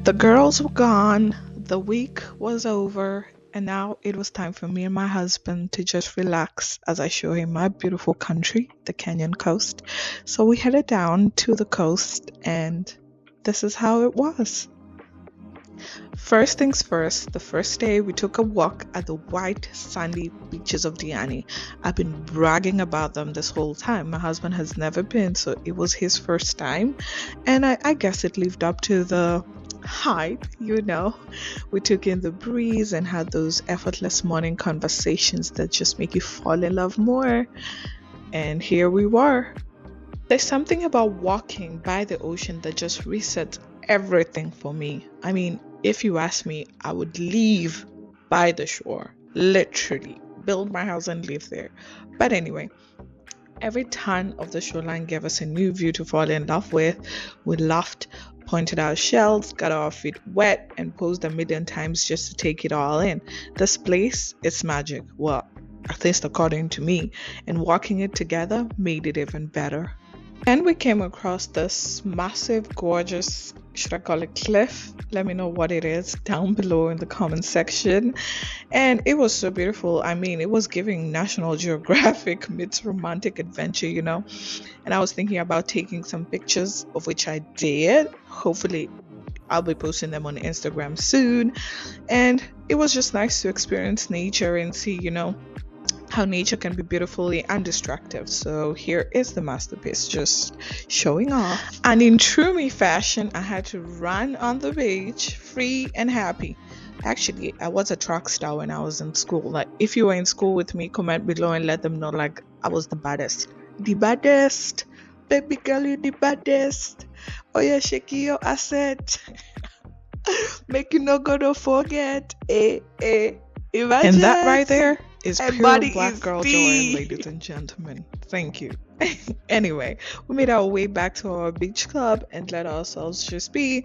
The girls were gone, the week was over, and now it was time for me and my husband to just relax as I show him my beautiful country, the Kenyan coast. So we headed down to the coast, and this is how it was. First things first, the first day we took a walk at the white sandy beaches of Diani. I've been bragging about them this whole time. My husband has never been, so it was his first time, and I guess it lived up to the hype. We took in the breeze and had those effortless morning conversations that just make you fall in love more. And here we were. There's something about walking by the ocean that just resets everything for me. I mean, if you ask me, I would leave by the shore, literally, build my house and live there. But anyway, every turn of the shoreline gave us a new view to fall in love with. We laughed, pointed out shells, got our feet wet, and posed a million times just to take it all in. This place is magic. Well, at least according to me, and walking it together made it even better. And we came across this massive, gorgeous, should I call it cliff? Let me know what it is down below in the comment section. And it was so beautiful. I mean, it was giving National Geographic meets romantic adventure. And I was thinking about taking some pictures, of which I did. Hopefully, I'll be posting them on Instagram soon. And it was just nice to experience nature and see, how nature can be beautifully undestructive. So here is the masterpiece just showing off. And in true me fashion, I had to run on the beach free and happy. Actually, I was a track star when I was in school. Like, if you were in school with me, comment below and let them know, like, I was the baddest. The baddest. Baby girl, you the baddest. Oh yeah, shake your asset. Make you no gonna forget. Imagine. And that right there is pure black girl joy, ladies and gentlemen. Thank you. Anyway, we made our way back to our beach club and let ourselves just be.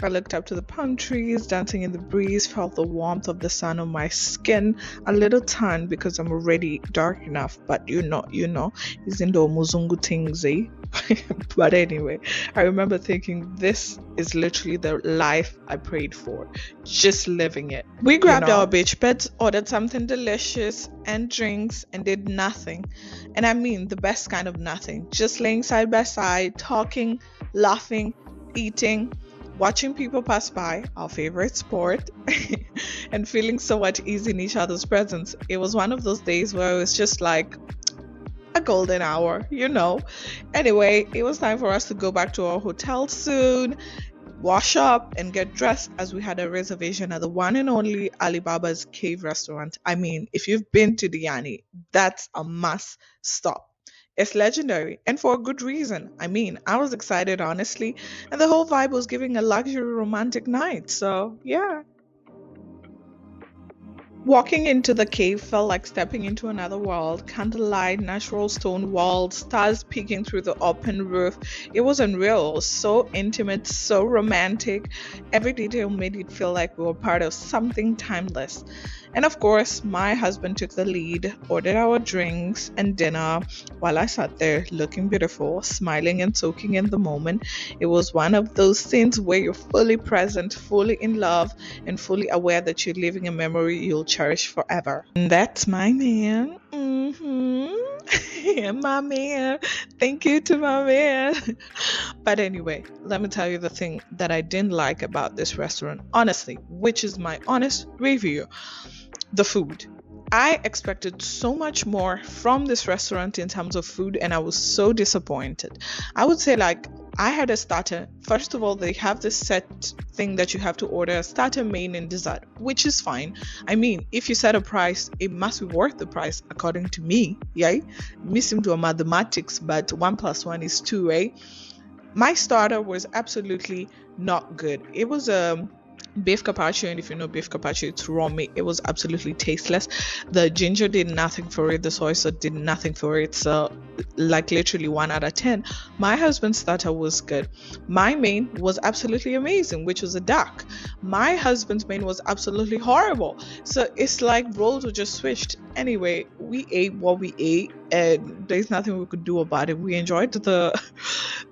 I looked up to the palm trees, dancing in the breeze, felt the warmth of the sun on my skin, a little tan because I'm already dark enough, but it's in the muzungu things, eh? But anyway, I remember thinking this is literally the life I prayed for, just living it. We grabbed our beach beds, ordered something delicious and drinks, and did nothing. And I mean the best kind of nothing, just laying side by side, talking, laughing, eating, watching people pass by, our favorite sport, and feeling so much ease in each other's presence. It was one of those days where it was just like a golden hour. Anyway, it was time for us to go back to our hotel soon, wash up, and get dressed as we had a reservation at the one and only Alibaba's Cave restaurant. I mean, if you've been to Diani, that's a must stop. It's legendary, and for a good reason. I mean, I was excited, honestly, and the whole vibe was giving a luxury romantic night. So, yeah. Walking into the cave felt like stepping into another world. Candlelight, natural stone walls, stars peeking through the open roof. It was unreal, so intimate, so romantic. Every detail made it feel like we were part of something timeless. And of course, my husband took the lead, ordered our drinks and dinner while I sat there looking beautiful, smiling and soaking in the moment. It was one of those scenes where you're fully present, fully in love, and fully aware that you're living a memory you'll cherish forever. And that's my man. And my man. Thank you to my man. But anyway, let me tell you the thing that I didn't like about this restaurant, honestly, which is my honest review. The food. I expected so much more from this restaurant in terms of food, and I was so disappointed. I would say, like, I had a starter. First of all, they have this set thing that you have to order a starter, main, and dessert, which is fine. I mean, if you set a price, it must be worth the price, according to me. Yeah, missing to a mathematics, but 1 plus 1 is 2, eh? My starter was absolutely not good. It was a beef carpaccio, and if you know beef carpaccio, it's raw meat. It was absolutely tasteless. The ginger did nothing for it, the soy sauce did nothing for it. So, like, literally 1 out of 10. My husband's starter was good. My main was absolutely amazing, which was a duck. My husband's main was absolutely horrible. So it's like roles were just switched. Anyway, we ate what we ate, and there's nothing we could do about it. We enjoyed the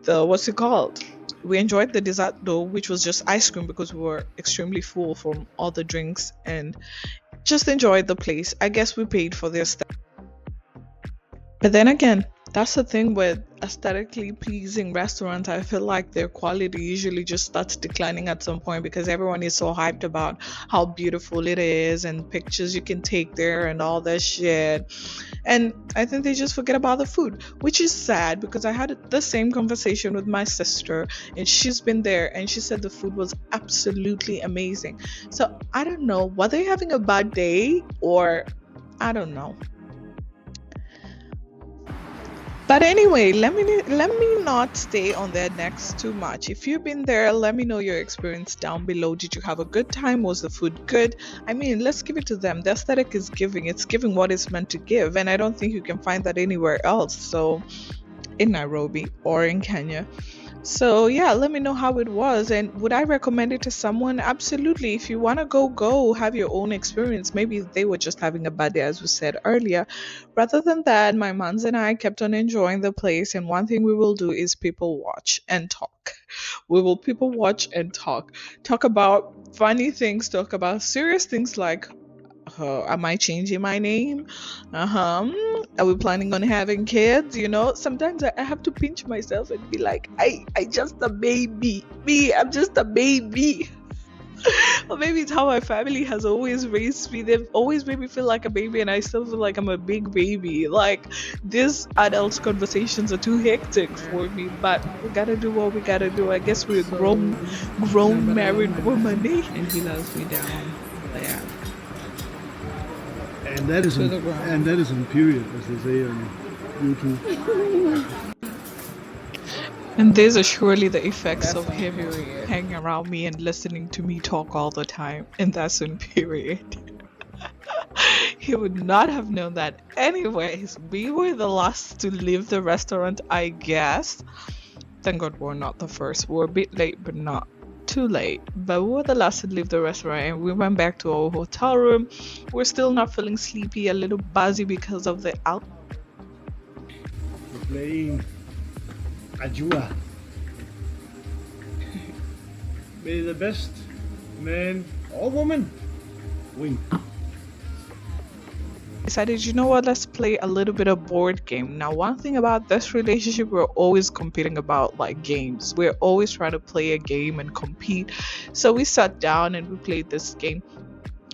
what's it called, We enjoyed the dessert though, which was just ice cream because we were extremely full from all the drinks, and just enjoyed the place. I guess we paid for their stuff. But then again, that's the thing with aesthetically pleasing restaurants. I feel like their quality usually just starts declining at some point because everyone is so hyped about how beautiful it is and pictures you can take there and all that shit. And I think they just forget about the food, which is sad because I had the same conversation with my sister and she's been there and she said the food was absolutely amazing. So I don't know, were they having a bad day or I don't know. But anyway, let me not stay on their necks too much. If you've been there, let me know your experience down below. Did you have a good time? Was the food good? I mean, let's give it to them. The aesthetic is giving. It's giving what it's meant to give, and I don't think you can find that anywhere else. So, in Nairobi or in Kenya. So yeah, let me know how it was and would I recommend it to someone? Absolutely. If you want to go have your own experience. Maybe they were just having a bad day as we said earlier. Rather than that, my mons and I kept on enjoying the place and one thing we will do is people watch and talk. We will people watch and talk. Talk about funny things, talk about serious things like am I changing my name? Are we planning on having kids? Sometimes I have to pinch myself and be like, I just a baby. Me, I'm just a baby. Or maybe it's how my family has always raised me. They've always made me feel like a baby, and I still feel like I'm a big baby. Like these adult conversations are too hectic for me, but we gotta do what we gotta do. I guess we're grown married woman, eh? And he loves me down there. And that is on period, as they say on YouTube. And these are surely the effects of him period. hanging around me and listening to me talk all the time. And that's in period. He would not have known that. Anyways, we were the last to leave the restaurant, I guess. Thank God we're not the first. We're a bit late, but not too late. But we were the last to leave the restaurant and we went back to our hotel room. We're still not feeling sleepy, a little buzzy because of the out. We're playing Ajua. May the best man or woman win. Decided, you know what, let's play a little bit of board game. Now, one thing about this relationship, we're always competing about like games. We're always trying to play a game and compete. So we sat down and we played this game.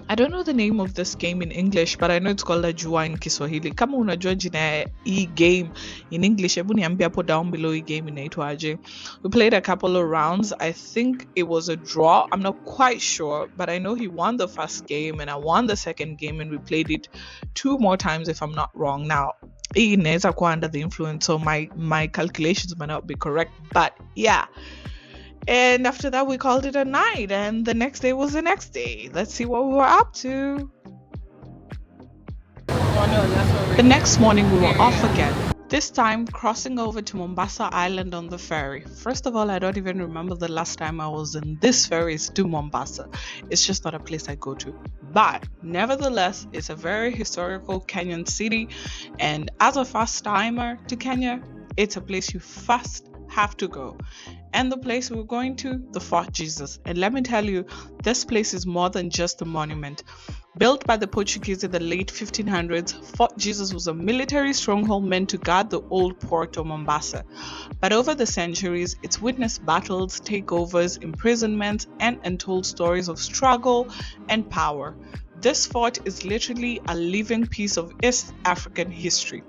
I don't know the name of this game in English, but I know it's called Ajua in Kiswahili. Kama unajua jina game in English, hebu niambie hapo down below game inaitwaje. We played a couple of rounds. I think it was a draw. I'm not quite sure, but I know he won the first game and I won the second game and we played it 2 more times if I'm not wrong. Now, hii inaweza kuwa under the influence, so my calculations might not be correct, but yeah. And after that, we called it a night, and the next day was the next day. Let's see what we were up to. The next morning, we were off again. This time, crossing over to Mombasa Island on the ferry. First of all, I don't even remember the last time I was in this ferry to Mombasa. It's just not a place I go to. But nevertheless, it's a very historical Kenyan city. And as a first timer to Kenya, it's a place you first have to go. And the place we're going to, the Fort Jesus. And let me tell you, this place is more than just a monument. Built by the Portuguese in the late 1500s, Fort Jesus was a military stronghold meant to guard the old port of Mombasa. But over the centuries, it's witnessed battles, takeovers, imprisonments, and untold stories of struggle and power. This fort is literally a living piece of East African history.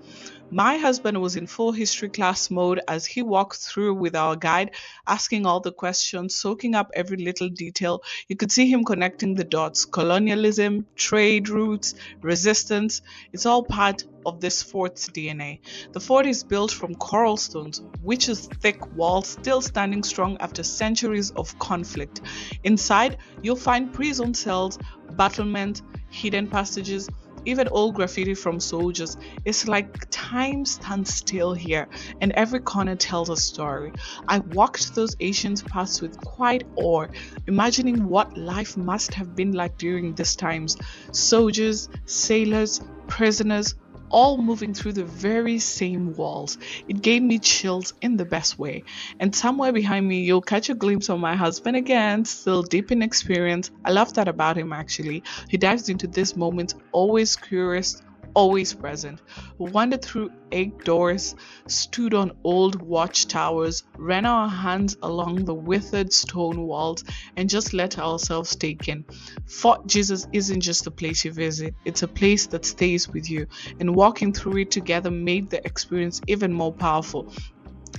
My husband was in full history class mode as he walked through with our guide, asking all the questions, soaking up every little detail. You could see him connecting the dots. Colonialism, trade routes, resistance, it's all part of this fort's DNA. The fort is built from coral stones, which is thick walls still standing strong after centuries of conflict. Inside, you'll find prison cells, battlements, hidden passages, even old graffiti from soldiers. It's like time stands still here and every corner tells a story. I walked those ancient paths with quite awe, imagining what life must have been like during these times. Soldiers, sailors, prisoners, all moving through the very same walls. It gave me chills in the best way. And somewhere behind me, you'll catch a glimpse of my husband again, still deep in experience. I love that about him actually. He dives into this moment, always curious, always present. We wandered through eight doors, stood on old watchtowers, ran our hands along the withered stone walls, and just let ourselves take in. Fort Jesus isn't just a place you visit, it's a place that stays with you, and walking through it together made the experience even more powerful.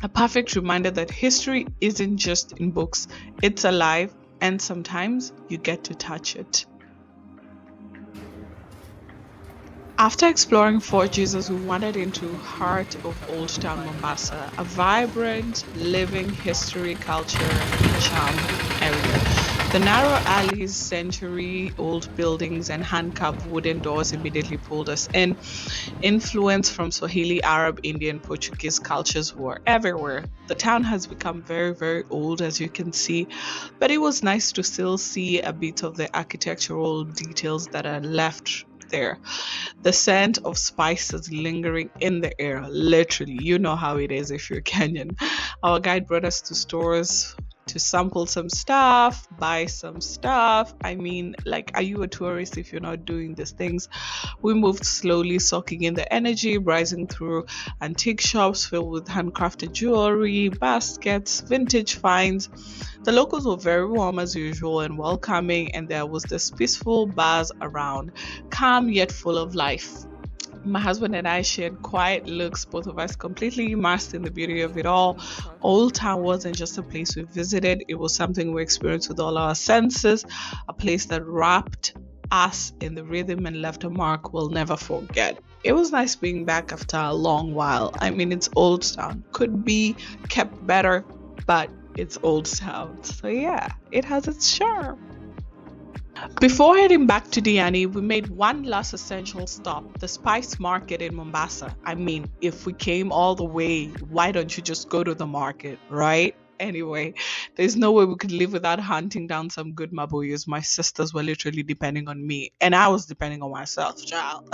A perfect reminder that history isn't just in books, it's alive, and sometimes you get to touch it. After exploring Fort Jesus, we wandered into heart of Old Town Mombasa, a vibrant, living history, culture, and charm area. The narrow alleys, century-old buildings, and hand-carved wooden doors immediately pulled us in. Influence from Swahili, Arab, Indian, Portuguese cultures were everywhere. The town has become very, very old, as you can see, but it was nice to still see a bit of the architectural details that are left there. The scent of spices lingering in the air, literally. You know how it is if you're Kenyan. Our guide brought us to stores to sample some stuff, buy some stuff. I mean, like, are you a tourist if you're not doing these things? We moved slowly, soaking in the energy, rising through antique shops filled with handcrafted jewelry, baskets, vintage finds. The locals were very warm as usual and welcoming, and there was this peaceful buzz around, calm yet full of life. My husband and I shared quiet looks, both of us completely immersed in the beauty of it all. Old Town wasn't just a place we visited, it was something we experienced with all our senses, a place that wrapped us in the rhythm and left a mark we'll never forget. It was nice being back after a long while. I mean, it's Old Town, could be kept better, but it's Old Town. So, yeah, it has its charm. Before heading back to Diani, we made one last essential stop, the spice market in Mombasa. I mean, if we came all the way, why don't you just go to the market, right? Anyway, there's no way we could live without hunting down some good Mabuyus. My sisters were literally depending on me, and I was depending on myself, child.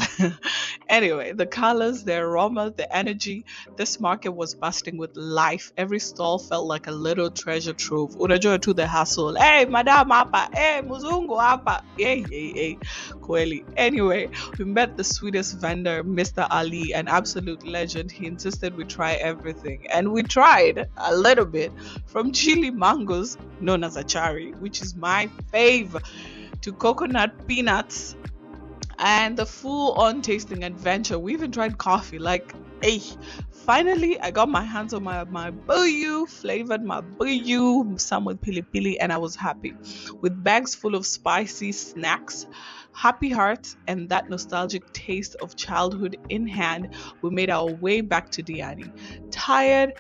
Anyway, the colors, the aroma, the energy, this market was bursting with life. Every stall felt like a little treasure trove. Unajua to the hustle. Hey, madam hapa. Hey, muzungu hapa. Hey. Kweli. Anyway, we met the sweetest vendor, Mr. Ali, an absolute legend. He insisted we try everything, and we tried a little bit. From chili mangoes, known as achari, which is my fave, to coconut peanuts, and the full-on tasting adventure. We even tried coffee. Like, hey, finally, I got my hands on my Mbuyu, flavored Mabuyu, some with pili pili, and I was happy. With bags full of spicy snacks, happy hearts, and that nostalgic taste of childhood in hand, we made our way back to Diani. Tired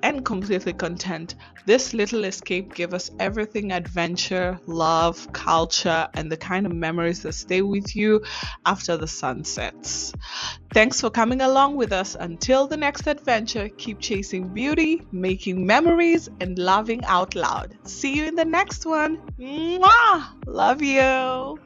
and completely content. This little escape gave us everything: adventure, love, culture, and the kind of memories that stay with you after the sun sets. Thanks for coming along with us. Until the next adventure, keep chasing beauty, making memories, and laughing out loud. See you in the next one. Mwah! Love you.